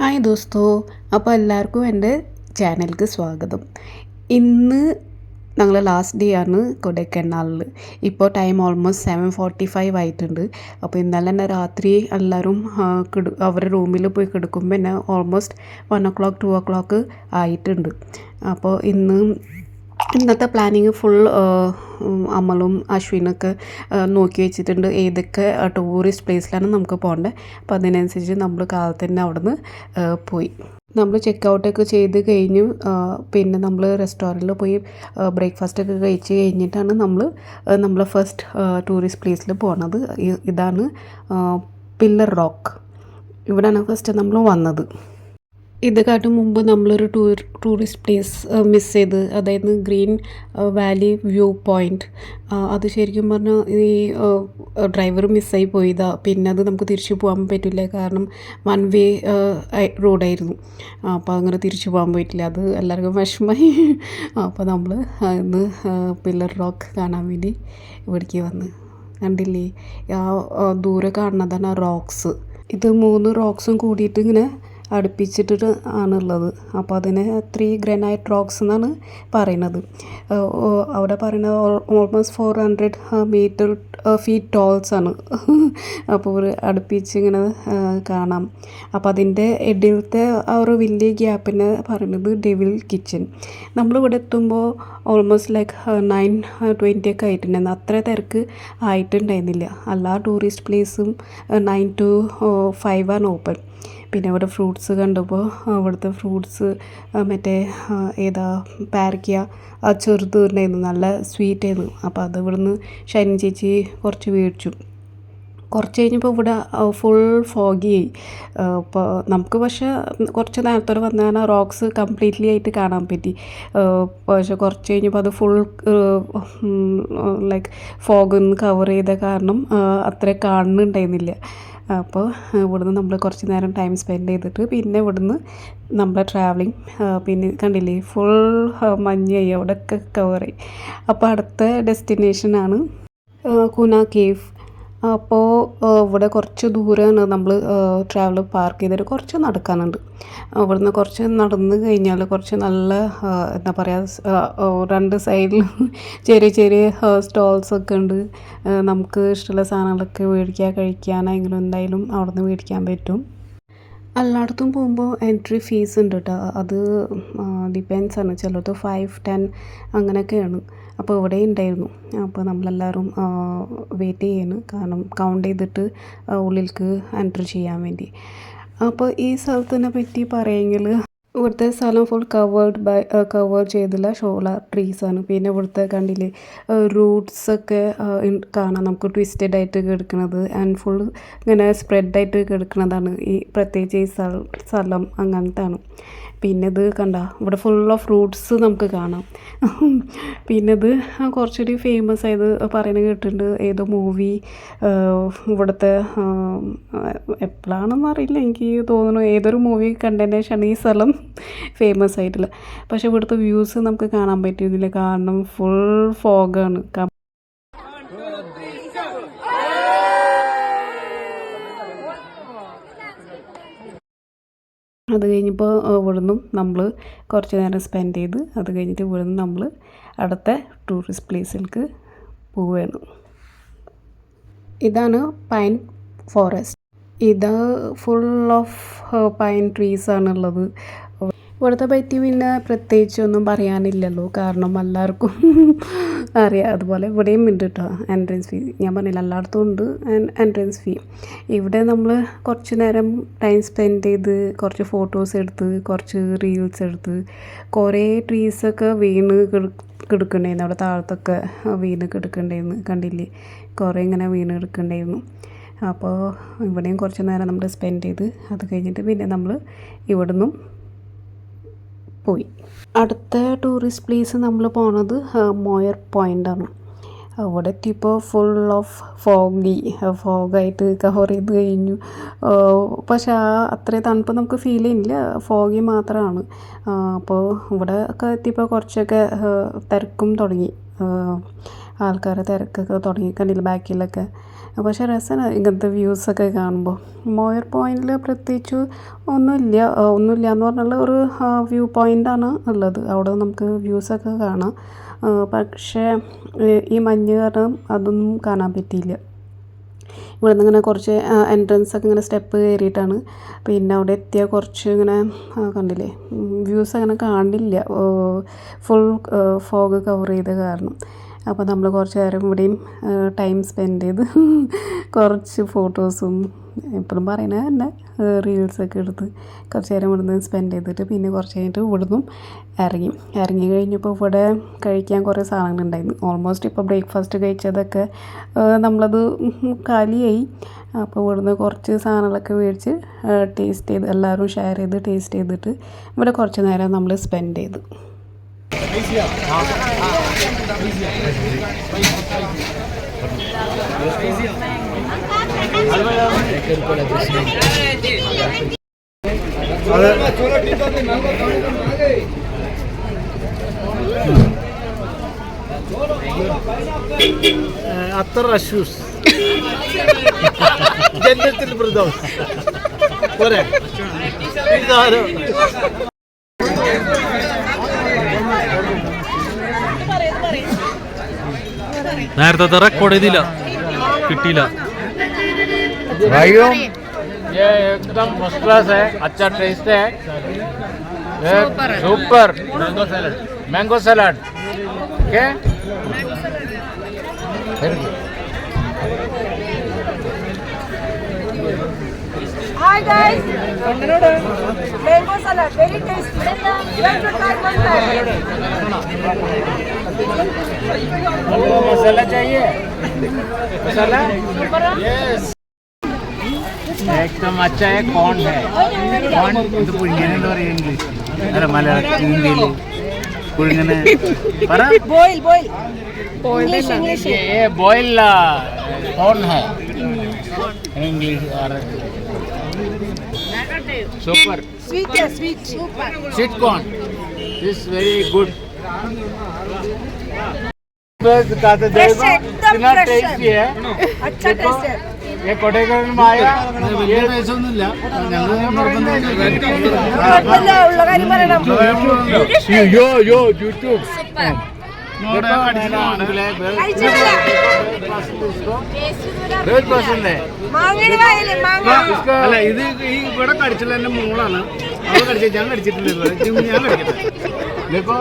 Hi ദോസ്തോ, അപ്പോൾ എല്ലാവർക്കും എൻ്റെ ചാനലിലേക്ക് സ്വാഗതം. ഇന്ന് ഞങ്ങൾ ലാസ്റ്റ് ഡേ ആണ് കൊടൈക്കനാലിൽ. ഇപ്പോൾ ടൈം ഓൾമോസ്റ്റ് 7:45 ആയിട്ടുണ്ട്. അപ്പോൾ ഇന്നലെ തന്നെ രാത്രി എല്ലാവരും അവരുടെ റൂമിൽ പോയി കിടക്കുമ്പോൾ തന്നെ ഓൾമോസ്റ്റ് 1 o'clock 2 o'clock ആയിട്ടുണ്ട്. അപ്പോൾ ഇന്നത്തെ പ്ലാനിങ് ഫുൾ അമലും അശ്വിനൊക്കെ നോക്കി വെച്ചിട്ടുണ്ട്. ഏതൊക്കെ ടൂറിസ്റ്റ് പ്ലേസിലാണ് നമുക്ക് പോകേണ്ടത്. അപ്പോൾ അതിനനുസരിച്ച് നമ്മൾ കാലത്ത് തന്നെ അവിടെ നിന്ന് പോയി നമ്മൾ ചെക്ക് ഔട്ടൊക്കെ ചെയ്ത് കഴിഞ്ഞു. പിന്നെ നമ്മൾ റെസ്റ്റോറൻറ്റിൽ പോയി ബ്രേക്ക്ഫാസ്റ്റൊക്കെ കഴിച്ച് കഴിഞ്ഞിട്ടാണ് നമ്മൾ ഫസ്റ്റ് ടൂറിസ്റ്റ് പ്ലേസിൽ പോണത്. ഇതാണ് പില്ലർ റോക്ക്. ഇവിടെയാണ് ഫസ്റ്റ് നമ്മൾ വന്നത്. ഇതുകാട്ടും മുമ്പ് നമ്മളൊരു ടൂറിസ്റ്റ് പ്ലേസ് മിസ് ചെയ്ത്, അതായത് ഗ്രീൻ വാലി വ്യൂ പോയിൻറ്റ്. അത് ശരിക്കും പറഞ്ഞാൽ ഈ ഡ്രൈവർ മിസ്സായി പോയതാ. പിന്നെ അത് നമുക്ക് തിരിച്ചു പോകാൻ പറ്റില്ല, കാരണം വൺ വേ റോഡായിരുന്നു. അപ്പോൾ അങ്ങനെ തിരിച്ചു പോകാൻ പറ്റില്ല. അത് എല്ലാവർക്കും വിഷമമായി. അപ്പോൾ നമ്മൾ ഇന്ന് പില്ലർ റോക്ക് കാണാൻ വേണ്ടി ഇവിടേക്ക് വന്ന്. കണ്ടില്ലേ, ദൂരെ കാണുന്നതാണ് ആ റോക്സ്. ഇത് 3 റോക്സും കൂടിയിട്ട് ഇങ്ങനെ അടുപ്പിച്ചിട്ട് ആണുള്ളത്. അപ്പോൾ അതിനെ 3 ഗ്രാനൈറ്റ് റോക്സ് എന്നാണ് പറയുന്നത്. അവിടെ പറയുന്നത് ഓൾമോസ്റ്റ് 400 ഫീറ്റ് ടോൾസ് ആണ്. അപ്പോൾ ഒരു അടുപ്പിച്ച് ഇങ്ങനെ കാണാം. അപ്പോൾ അതിൻ്റെ ഇടയിലത്തെ ആ ഒരു വലിയ ഗ്യാപ്പിനെ പറയുന്നത് ഡെവിൽ കിച്ചൺ. നമ്മളിവിടെ എത്തുമ്പോൾ ഓൾമോസ്റ്റ് ലൈക്ക് 9:20 ഒക്കെ ആയിട്ടുണ്ടായിരുന്നു. അത്ര തിരക്ക് ആയിട്ടുണ്ടായിരുന്നില്ല. എല്ലാ ടൂറിസ്റ്റ് പ്ലേസും 9 to 5 ആണ് ഓപ്പൺ. പിന്നെ ഇവിടെ ഫ്രൂട്ട്സ് കണ്ടപ്പോൾ അവിടുത്തെ ഫ്രൂട്ട്സ് മറ്റേ പാരയ്ക്ക ചെറുത് ഉണ്ടായിരുന്നു, നല്ല സ്വീറ്റ് ആയിരുന്നു. അപ്പോൾ അത് ഇവിടുന്ന് ഷൈനി ചേച്ചി കുറച്ച് മേടിച്ചു. കുറച്ച് കഴിഞ്ഞപ്പോൾ ഇവിടെ ഫുൾ ഫോഗി ആയി. ഇപ്പോൾ നമുക്ക് പക്ഷേ കുറച്ച് നേരത്തോടെ വന്നാൽ റോക്സ് കംപ്ലീറ്റ്ലി ആയിട്ട് കാണാൻ പറ്റി. പക്ഷേ കുറച്ച് കഴിഞ്ഞപ്പോൾ അത് ഫുൾ ലൈക്ക് ഫോഗൊന്ന് കവർ ചെയ്ത കാരണം അത്ര കാണുന്നുണ്ടായിരുന്നില്ല. അപ്പോൾ ഇവിടുന്ന് നമ്മൾ കുറച്ച് നേരം ടൈം സ്പെൻഡ് ചെയ്തിട്ട് പിന്നെ ഇവിടുന്ന് നമ്മളെ ട്രാവലിംഗ് പിന്നെ കണ്ടില്ലേ ഫുൾ മഞ്ഞായി, അവിടെയൊക്കെ കവറായി. അപ്പോൾ അടുത്ത ഡെസ്റ്റിനേഷനാണ് കുന കേവ്. അപ്പോൾ ഇവിടെ കുറച്ച് ദൂരമാണ് നമ്മൾ ട്രാവൽ പാർക്ക് ചെയ്തിട്ട് കുറച്ച് നടക്കാനുണ്ട്. ഇവിടുന്ന് കുറച്ച് നടന്ന് കഴിഞ്ഞാൽ കുറച്ച് നല്ല എന്താ പറയുക, 2 സൈഡിലും ചെറിയ ചെറിയ സ്റ്റോൾസൊക്കെ ഉണ്ട്. നമുക്ക് ഇഷ്ടമുള്ള സാധനങ്ങളൊക്കെ മേടിക്കാൻ കഴിക്കാനെങ്കിലും എന്തായാലും അവിടെ നിന്ന് മേടിക്കാൻ പറ്റും. എല്ലായിടത്തും പോകുമ്പോൾ എൻട്രി ഫീസ് ഉണ്ട് കേട്ടോ. അത് ഡിപ്പെൻസ് ആണ്, ചിലത് 5-10 അങ്ങനെയൊക്കെയാണ്. അപ്പോൾ ഇവിടെ ഉണ്ടായിരുന്നു. അപ്പോൾ നമ്മളെല്ലാവരും വെയിറ്റ് ചെയ്യുന്നു, കാരണം കൗണ്ട് ചെയ്തിട്ട് ഉള്ളിലേക്ക് എൻട്രി ചെയ്യാൻ വേണ്ടി. അപ്പോൾ ഈ സ്ഥലത്തിനെ പറ്റി പറയുമെങ്കിൽ ഇവിടുത്തെ സ്ഥലം ഫുൾ കവർ ചെയ്തില്ല ഷോളാർ ട്രീസാണ്. പിന്നെ ഇവിടുത്തെ കണ്ടില്ലേ റൂട്ട്സൊക്കെ കാണാം നമുക്ക്, ട്വിസ്റ്റഡ് ആയിട്ട് കിടക്കുന്നത് ആൻഡ് ഫുൾ ഇങ്ങനെ സ്പ്രെഡായിട്ട് കിടക്കുന്നതാണ് ഈ പ്രത്യേകിച്ച് ഈ സ്ഥലം അങ്ങനത്താണ്. പിന്നെ ഇത് കണ്ട ഇവിടെ ഫുൾ ഓഫ് ഫ്രൂട്ട്സ് നമുക്ക് കാണാം. പിന്നെ ഇത് കുറച്ചുകൂടി ഫേമസ് ആയത് പറയുന്നത് കേട്ടിട്ടുണ്ട്, ഏതോ മൂവി ഇവിടുത്തെ എപ്പോഴാണെന്ന് അറിയില്ല, എനിക്ക് തോന്നുന്നു ഏതൊരു മൂവി കണ്ടതിന് ശേഷമാണ് ഈ സ്ഥലം ഫേമസ് ആയിട്ടുള്ള. പക്ഷേ ഇവിടുത്തെ വ്യൂസ് നമുക്ക് കാണാൻ പറ്റുന്നില്ല, കാരണം ഫുൾ ഫോഗാണ്. അത് കഴിഞ്ഞപ്പോൾ ഇവിടുന്നും നമ്മൾ കുറച്ച് നേരം സ്പെൻഡ് ചെയ്ത് അത് കഴിഞ്ഞിട്ട് ഇവിടുന്ന് നമ്മൾ അടുത്ത ടൂറിസ്റ്റ് പ്ലേസിലേക്ക് പോവുകയാണ്. ഇതാണ് പൈൻ ഫോറസ്റ്റ്. ഇത് ഫുൾ ഓഫ് പൈൻ ട്രീസാണുള്ളത്. ഇവിടുത്തെ പറ്റി പിന്നെ പ്രത്യേകിച്ചൊന്നും പറയാനില്ലല്ലോ, കാരണം എല്ലാവർക്കും അറിയാം. അതുപോലെ ഇവിടെയും ഉണ്ട് കേട്ടോ എൻട്രൻസ് ഫീ. ഞാൻ പറഞ്ഞില്ല എല്ലായിടത്തും ഉണ്ട് എൻട്രൻസ് ഫീ. ഇവിടെ നമ്മൾ കുറച്ച് നേരം ടൈം സ്പെൻഡ് ചെയ്ത് കുറച്ച് ഫോട്ടോസ് എടുത്ത് കുറച്ച് റീൽസ് എടുത്ത് കുറേ ട്രീസൊക്കെ വീണ് കിടക്കണ്ടായിരുന്നു. അവിടെ താഴത്തൊക്കെ വീണ് കിടക്കണ്ടായിരുന്നു, കണ്ടില്ലേ കുറേ ഇങ്ങനെ വീണ് കിടക്കണ്ടായിരുന്നു. അപ്പോൾ ഇവിടെയും കുറച്ച് നേരം നമ്മൾ സ്പെൻഡ് ചെയ്ത് അത് കഴിഞ്ഞിട്ട് പിന്നെ നമ്മൾ ഇവിടുന്നും പോയി. അടുത്ത ടൂറിസ്റ്റ് പ്ലേസ് നമ്മൾ പോണത് മോയർ പോയിൻ്റാണ്. അവിടെ എത്തിയപ്പോൾ ഫുൾ ഓഫ് ഫോഗായിട്ട് കവർ ചെയ്ത് കഴിഞ്ഞു. പക്ഷേ അത്രയും തണുപ്പ് നമുക്ക് ഫീൽ ചെയ്യുന്നില്ല, ഫോഗി മാത്രമാണ്. അപ്പോൾ ഇവിടെ ഒക്കെ എത്തിയപ്പോൾ കുറച്ചൊക്കെ തിരക്കും തുടങ്ങി. ആൾക്കാരെ തിരക്കൊക്കെ തുടങ്ങി കണ്ടില്ല ബാക്കിലൊക്കെ. പക്ഷേ രസമാണ് ഇങ്ങനത്തെ വ്യൂസൊക്കെ കാണുമ്പോൾ. മോയർ പോയിൻറ്റിൽ പ്രത്യേകിച്ച് ഒന്നുമില്ല എന്ന് പറഞ്ഞാൽ ഒരു വ്യൂ പോയിൻ്റാണ് ഉള്ളത്. അവിടെ നമുക്ക് വ്യൂസൊക്കെ കാണാം. പക്ഷേ ഈ മഞ്ഞ് കാരണം അതൊന്നും കാണാൻ പറ്റിയില്ല. ഇവിടെ നിന്ന് ഇങ്ങനെ കുറച്ച് എൻട്രൻസൊക്കെ ഇങ്ങനെ സ്റ്റെപ്പ് കയറിയിട്ടാണ്. പിന്നെ അവിടെ എത്തിയാൽ കുറച്ച് ഇങ്ങനെ കണ്ടില്ലേ വ്യൂസ് അങ്ങനെ കാണില്ല, ഫുൾ ഫോഗ് കവർ ചെയ്ത കാരണം. അപ്പോൾ നമ്മൾ കുറച്ച് നേരം ഇവിടെയും ടൈം സ്പെൻഡ് ചെയ്ത് കുറച്ച് ഫോട്ടോസും എപ്പോഴും പറയുന്നത് തന്നെ റീൽസൊക്കെ എടുത്ത് കുറച്ച് നേരം ഇവിടുന്ന് സ്പെൻഡ് ചെയ്തിട്ട് പിന്നെ കുറച്ച് കഴിഞ്ഞിട്ട് ഇവിടുന്നും ഇറങ്ങി കഴിഞ്ഞപ്പോൾ ഇവിടെ കഴിക്കാൻ കുറേ സാധനങ്ങളുണ്ടായിരുന്നു. ഓൾമോസ്റ്റ് ഇപ്പോൾ ബ്രേക്ക്ഫാസ്റ്റ് കഴിച്ചതൊക്കെ നമ്മളത് കാലിയായി. അപ്പോൾ ഇവിടുന്ന് കുറച്ച് സാധനങ്ങളൊക്കെ മേടിച്ച് ടേസ്റ്റ് ചെയ്ത് എല്ലാവരും ഷെയർ ചെയ്ത് ടേസ്റ്റ് ചെയ്തിട്ട് ഇവിടെ കുറച്ച് നേരം നമ്മൾ സ്പെൻഡ് ചെയ്തു. അത്ര അഷ്യൂസ് ജന്നത്തിൽ ഫിർദൗസ് പോരെ. നേരത്തെ റെക്കോർഡ് ചെയ്തില്ല, കിട്ടിയില്ല. भाइयों ये एकदम फर्स्ट क्लास है, अच्छा टेस्ट है, super mango salad okay. Hi guys, mango salad very tasty. You have to try one time. मसाला चाहिए, मसाला यस एकदम अच्छा है. कौन है कौन ഇത് പുഴുങ്ങനെന്ന് പറയും ഇംഗ്ലീഷ് അല്ല മലയാളം ഹിന്ദിയിൽ പുഴുങ്ങനെ പറ. Boil English ये बॉयल कौन है इंग्लिश और super sweet super sweet corn this very good. इतना टेस्टी है. अच्छा टेस्ट है. ये कोटेकरण में आया ये पैसൊന്നുമില്ല ഉള്ള കാര്യം പറയണം. യോ യൂട്യൂബ് അല്ല ഇത് ഈ ഇവിടെ കടിച്ചുള്ള എന്റെ മോളാണ്. അവൾ കടിച്ച ഞാൻ കടിച്ചിട്ടില്ല. ഞാൻ കടിക്കട്ടെ. देखो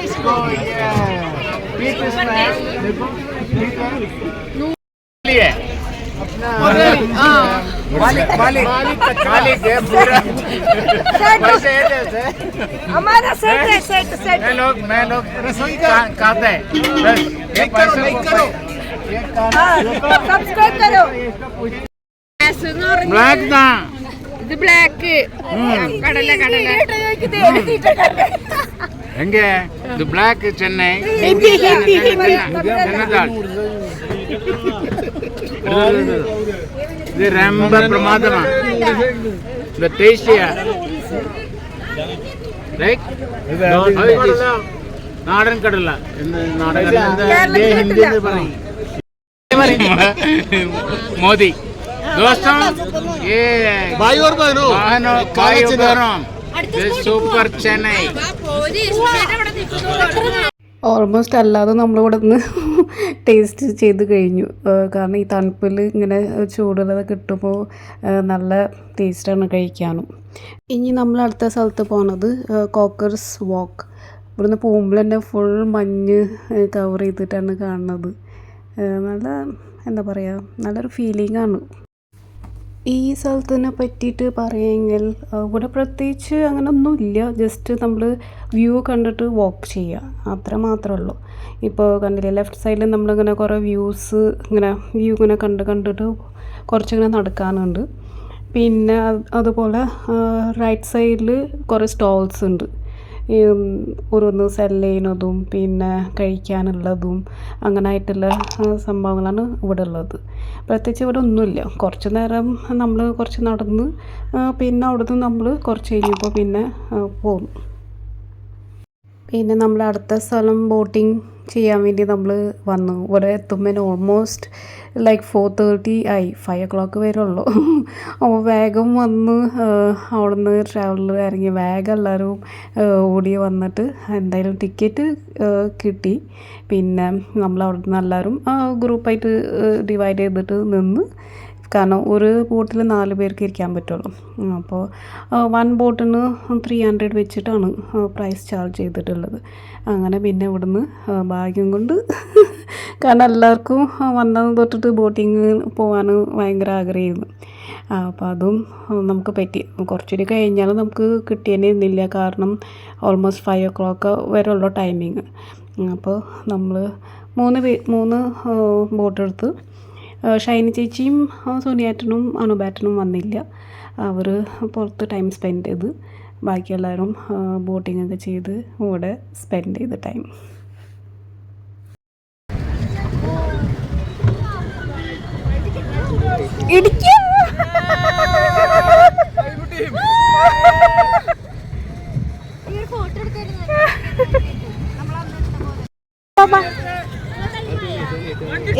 इसको ये पीस है. देखो लिए मालिक है पूरा पैसे ऐसे हमारा सेट मैं लोग रसोई खाते हैं बस. ये पैसे करो സബ്സ്ക്രൈബ് करो. ബ്ലാക്ക് താ ഇത് ബ്ലാക്ക് കടല ಹೆಂಗೆ ಇದು ಬ್ಲಾಕ್ ಚೆನ್ನೈ ഇത് രമ്പ പ്രമാദമാ. ഇത് ടേസ്റ്റിയാ നാടൻ കടല നാടൻ കടല ഹിന്ദി പറയും മോദി दोस्तों ये भाई और बहनों സൂപ്പർ ചെന്നൈ. ഓൾമോസ്റ്റ് അല്ലാതെ നമ്മളിവിടെ നിന്ന് ടേസ്റ്റ് ചെയ്ത് കഴിഞ്ഞു. കാരണം ഈ തണുപ്പിൽ ഇങ്ങനെ ചൂടുള്ളത് കിട്ടുമ്പോൾ നല്ല ടേസ്റ്റാണ് കഴിക്കാനും. ഇനി നമ്മൾ അടുത്ത സ്ഥലത്ത് പോകുന്നത് കോക്കർസ് വാക്ക്. ഇവിടുന്ന് പോകുമ്പോൾ തന്നെ ഫുൾ മഞ്ഞ് കവർ ചെയ്തിട്ടാണ് കാണുന്നത്. നല്ല എന്താ പറയുക, നല്ലൊരു ഫീലിംഗാണ്. ഈ സ്ഥലത്തിനെ പറ്റിയിട്ട് പറയുമെങ്കിൽ ഇവിടെ പ്രത്യേകിച്ച് അങ്ങനെ ഒന്നുമില്ല. ജസ്റ്റ് നമ്മൾ വ്യൂ കണ്ടിട്ട് വാക്ക് ചെയ്യുക, അത്ര മാത്രമേ ഉള്ളൂ. ഇപ്പോൾ കണ്ടില്ലേ ലെഫ്റ്റ് സൈഡിൽ നമ്മളിങ്ങനെ കുറേ വ്യൂ ഇങ്ങനെ കണ്ടിട്ട് കുറച്ചിങ്ങനെ നടക്കാനുണ്ട്. പിന്നെ അതുപോലെ റൈറ്റ് സൈഡിൽ കുറേ സ്റ്റോൾസ് ഉണ്ട്. ഓരോന്ന് സെല് ചെയ്യുന്നതും പിന്നെ കഴിക്കാനുള്ളതും അങ്ങനെ ആയിട്ടുള്ള സംഭവങ്ങളാണ് ഇവിടെ ഉള്ളത്. പ്രത്യേകിച്ച് ഇവിടെ ഒന്നുമില്ല. കുറച്ച് നേരം നമ്മൾ കുറച്ച് നടന്ന് പിന്നെ അവിടുന്ന് നമ്മൾ കുറച്ച് കഴിഞ്ഞപ്പോൾ പിന്നെ പോന്നു. പിന്നെ നമ്മൾ അടുത്ത സ്ഥലം ബോട്ടിങ് ചെയ്യാൻ വേണ്ടി നമ്മൾ വന്നു. ഇവിടെ എത്തുമ്പോൾ ഓൾമോസ്റ്റ് ലൈക്ക് 4:30 ആയി, 5 o'clock വരുള്ളൂ. അപ്പോൾ വേഗം വന്ന് അവിടെ നിന്ന് ട്രാവലർ ഇറങ്ങി വേഗം എല്ലാവരും ഓടി വന്നിട്ട് എന്തായാലും ടിക്കറ്റ് കിട്ടി. പിന്നെ നമ്മൾ അവിടെ നിന്ന് എല്ലാവരും ഗ്രൂപ്പായിട്ട് ഡിവൈഡ് ചെയ്തിട്ട് നിന്ന്, കാരണം ഒരു ബോട്ടിൽ 4 പേർക്ക് ഇരിക്കാൻ പറ്റുള്ളൂ. അപ്പോൾ 1 ബോട്ടിന് 300 വെച്ചിട്ടാണ് പ്രൈസ് ചാർജ് ചെയ്തിട്ടുള്ളത്. അങ്ങനെ പിന്നെ ഇവിടുന്ന് ഭാഗ്യം കൊണ്ട് കാരണം എല്ലാവർക്കും വന്നത് തൊട്ടിട്ട് ബോട്ടിങ് പോകാൻ ഭയങ്കര ആഗ്രഹമായിരുന്നു. അപ്പോൾ അതും നമുക്ക് പറ്റി. കുറച്ചുകൂടി കഴിഞ്ഞാൽ നമുക്ക് കിട്ടിയേ ഇരുന്നില്ല, കാരണം ഓൾമോസ്റ്റ് 5 o'clock വരെയുള്ള ടൈമിങ്. അപ്പോൾ നമ്മൾ 3 ബോട്ടെടുത്ത്. ഷൈനി ചേച്ചിയും സോനിയേട്ടനും അനുബേട്ടനും വന്നില്ല, അവർ പുറത്ത് ടൈം സ്പെൻഡ് ചെയ്ത്. ബാക്കി എല്ലാവരും ബോട്ടിങ്ങൊക്കെ ചെയ്ത് ഇവിടെ സ്പെൻഡ് ചെയ്ത ടൈം.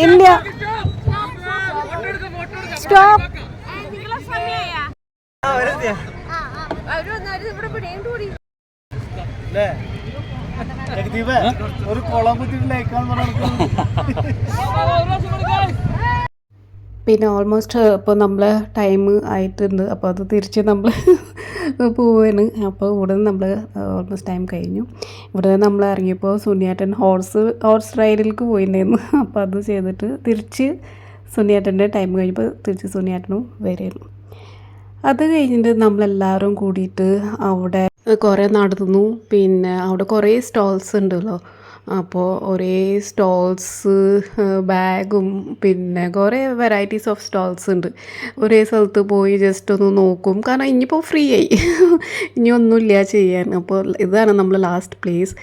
India stop. ഒരു കുളം കുത്തിയിട്ടില്ലേക്കാൻ പിന്നെ ഓൾമോസ്റ്റ് ഇപ്പോൾ നമ്മൾ ടൈം ആയിട്ടുണ്ട്. അപ്പോൾ അത് തിരിച്ച് നമ്മൾ പോവാണ്. അപ്പോൾ ഇവിടെ നിന്ന് നമ്മൾ ഓൾമോസ്റ്റ് ടൈം കഴിഞ്ഞു. ഇവിടെ നമ്മൾ ഇറങ്ങിയപ്പോൾ സുനിയേട്ടൻ ഹോർസ് റൈഡിലേക്ക് പോയിട്ടുണ്ടായിരുന്നു. അപ്പോൾ അത് ചെയ്തിട്ട് തിരിച്ച് സുനിയേട്ടൻ്റെ ടൈം കഴിഞ്ഞപ്പോൾ തിരിച്ച് സുനിയേട്ടനും വരെയായിരുന്നു. അത് കഴിഞ്ഞിട്ട് നമ്മളെല്ലാവരും കൂടിയിട്ട് അവിടെ കുറേ നടന്നു. പിന്നെ അവിടെ കുറേ സ്റ്റോൾസ് ഉണ്ടല്ലോ, അപ്പോൾ ഒരേ സ്റ്റോൾസ്, ബാഗും പിന്നെ കുറേ വെറൈറ്റീസ് ഓഫ് സ്റ്റോൾസ് ഉണ്ട്. ഒരേ സ്ഥലത്ത് പോയി ജസ്റ്റ് ഒന്ന് നോക്കും, കാരണം ഇനിയിപ്പോൾ ഫ്രീ ആയി, ഇനി ഒന്നുമില്ല ചെയ്യാൻ. അപ്പോൾ ഇതാണ് നമ്മൾ ലാസ്റ്റ് പ്ലേസ്.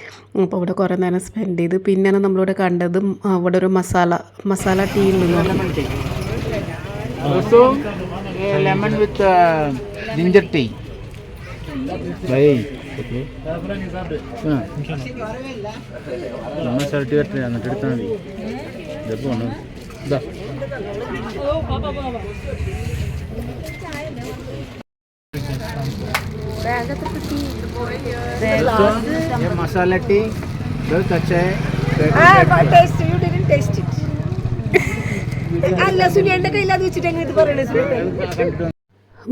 അപ്പോൾ ഇവിടെ കുറേ നേരം സ്പെൻഡ് ചെയ്ത്. പിന്നെയാണ് നമ്മളിവിടെ കണ്ടത് അവിടെ ഒരു മസാല ടീ ഉണ്ട്. ലെമൺ വിത്ത് ജിഞ്ചർ ടീ. നമ്മൾ ഷർട്ട് കെട്ടില്ല, എന്നിട്ട് എടുത്താൽ മതി. ഇതൊക്കെ വേണം. ഇതാ മസാല ടീ അല്ല സുനിയുടെ കയ്യിലാത് വെച്ചിട്ട് എങ്ങനെ ഇത് പറയണേ?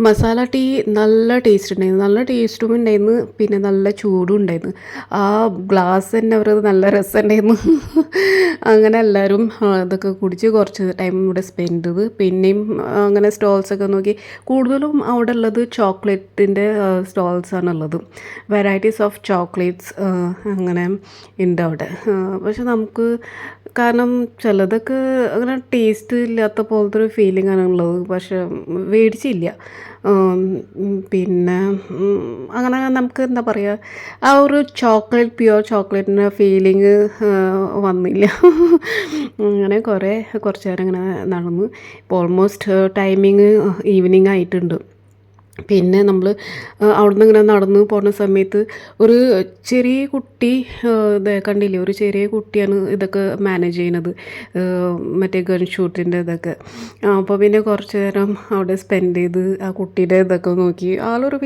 മസാല ടീ നല്ല ടേസ്റ്റ് ഉണ്ടായിരുന്നു, നല്ല ടേസ്റ്റും ഉണ്ടായിരുന്നു, പിന്നെ നല്ല ചൂടും ഉണ്ടായിരുന്നു. ആ ഗ്ലാസ് തന്നെ അവർ നല്ല രസമുണ്ടായിരുന്നു. അങ്ങനെ എല്ലാവരും ഇതൊക്കെ കുടിച്ച് കുറച്ച് ടൈം ഇവിടെ സ്പെൻഡ് ചെയ്ത്. പിന്നെയും അങ്ങനെ സ്റ്റോൾസൊക്കെ നോക്കി. കൂടുതലും അവിടെ ഉള്ളത് ചോക്ലേറ്റിൻ്റെ സ്റ്റോൾസാണുള്ളത്. വെറൈറ്റീസ് ഓഫ് ചോക്ലേറ്റ്സ് അങ്ങനെ ഉണ്ട് അവിടെ. പക്ഷെ നമുക്ക് കാരണം ചിലതൊക്കെ അങ്ങനെ ടേസ്റ്റ് ഇല്ലാത്ത പോലത്തെ ഒരു ഫീലിംഗ് ആണുള്ളത്. പക്ഷെ മേടിച്ചില്ല. പിന്നെ അങ്ങനെ നമുക്ക് എന്താ പറയുക, ആ ഒരു പ്യുവർ ചോക്ലേറ്റിൻ്റെ ഫീലിംഗ് വന്നില്ല. അങ്ങനെ കുറച്ച് നേരം അങ്ങനെ നടന്നു. ഇപ്പോൾ ഓൾമോസ്റ്റ് ടൈമിങ് ഈവനിങ് ആയിട്ടുണ്ട്. പിന്നെ നമ്മൾ അവിടുന്ന് ഇങ്ങനെ നടന്നു പോകുന്ന സമയത്ത് ഒരു ചെറിയ കുട്ടി, കണ്ടില്ലേ, ഒരു ചെറിയ കുട്ടിയാണ് ഇതൊക്കെ മാനേജ് ചെയ്യുന്നത്, മറ്റേ ഗൺ ഷൂട്ടിൻ്റെ ഇതൊക്കെ. അപ്പോൾ പിന്നെ കുറച്ച് നേരം അവിടെ സ്പെൻഡ് ചെയ്ത് ആ കുട്ടീൻ്റെ ഇതൊക്കെ നോക്കി. ആളൊരു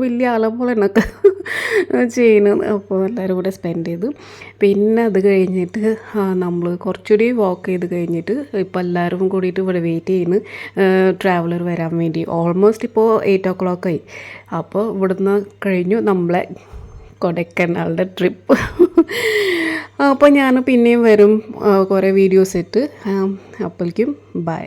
വലിയ ആളെ പോലെ എന്നൊക്കെ ചെയ്യുന്നത്. അപ്പോൾ എല്ലാവരും കൂടെ സ്പെൻഡ് ചെയ്തു. പിന്നെ അത് കഴിഞ്ഞിട്ട് നമ്മൾ കുറച്ചുകൂടി വാക്ക് ചെയ്ത് കഴിഞ്ഞിട്ട് ഇപ്പോൾ എല്ലാവരും കൂടിയിട്ട് ഇവിടെ വെയിറ്റ് ചെയ്യുന്നു ട്രാവലർ വരാൻ വേണ്ടി. ഓൾമോസ്റ്റ് ഇപ്പോൾ 8 o'clock ആയി. അപ്പോൾ ഇവിടുന്ന് കഴിഞ്ഞു നമ്മളെ കൊടൈക്കനാലിൻ്റെ ട്രിപ്പ്. അപ്പോൾ ഞാൻ പിന്നെയും വരും കുറേ വീഡിയോസ് ഇട്ട്. അപ്പോഴേക്കും ബൈ.